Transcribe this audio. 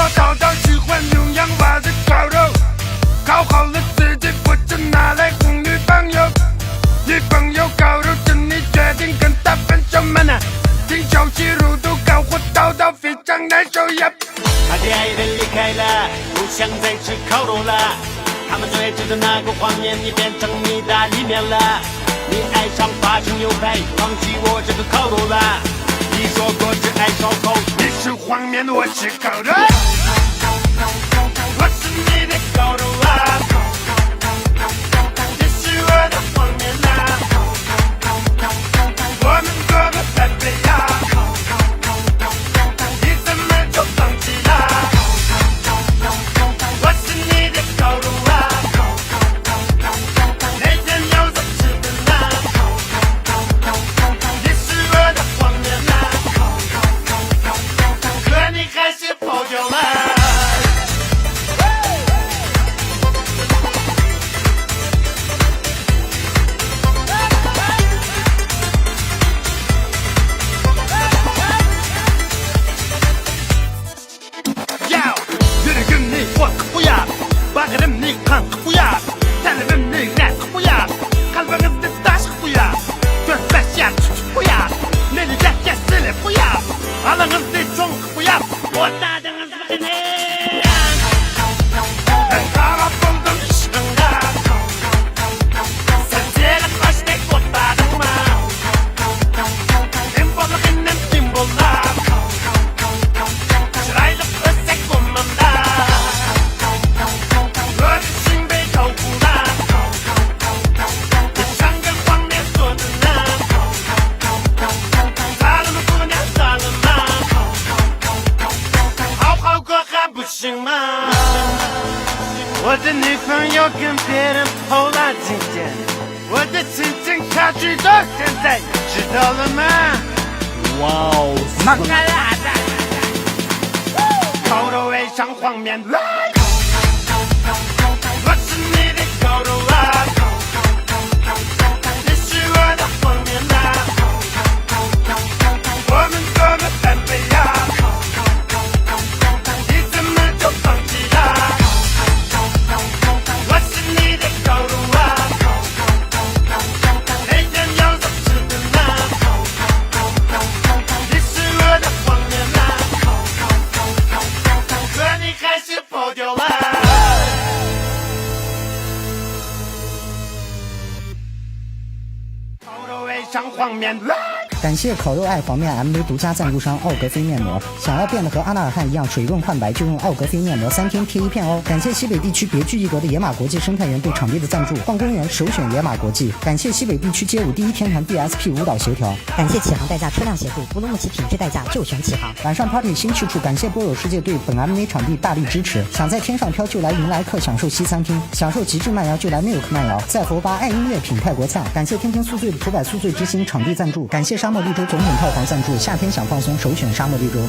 说淘淘喜欢用洋娃子烤肉，烤好了自己不就拿来哄女朋友。女朋友烤肉趁你决定跟她分手吗？呢？听消息入都搞火淘淘非常难受呀。他的爱人离开了，不想再吃烤肉了。他们对峙的那个谎言，你变成意大利面了。你爱上法式牛排，放弃我这个烤肉了。你说过只爱烧烤，你是黄面，我是烤肉，我是你的烤肉啊，你是我的黄面啊，我们做个三杯呀，你怎么就放弃了？我是你的烤肉啊，每天有着吃的呢，你是我的黄面啊，可你还是跑掉了。Bakırımni kan kuya, talibimni net kuya, kalbimni taş kuya, gözbaş yer kuya, beni kesili kuya, alınızı çok kuya, ortadınız beni. Ben kara buldum işimde, sen seni kaçta kurtardın mı? Simbollarının simbollar, sırayla ösek bulmamda.我的女朋友跟别人偷了今天，我的心情差距到现在，知道了吗？哇哦，马卡拉达，烤肉味上黄面来，我是你的烤肉啊，你是我的黄面啊，我们做个三杯呀，你怎么就放弃了？我是你的烤肉啊，每天有着吃的呢，你是我的黄面啊，可你还是跑掉了。烤肉味上黄面来。感谢烤肉爱黄面 MV 独家赞助商奥格菲面膜。想要变得和阿纳尔汗一样水润焕白，就用奥格菲面膜3天贴1片哦。感谢西北地区别具一格的野马国际生态园对场地的赞助，逛公园首选野马国际。感谢西北地区街舞第一天团 DSP 舞蹈协调。感谢启航代驾车辆协会，乌鲁木齐品质代驾就选启航。晚上 party 新去处，感谢波友世界对本 MV 场地大力支持。想在天上飘就来云来客享受西餐厅，享受极致慢摇就来 Milk 慢摇。在佛巴爱音乐品泰国菜。感谢天天宿醉的土百宿醉之星场地赞助。感谢沙漠绿洲总统套房赞助，夏天想放松首选沙漠绿洲。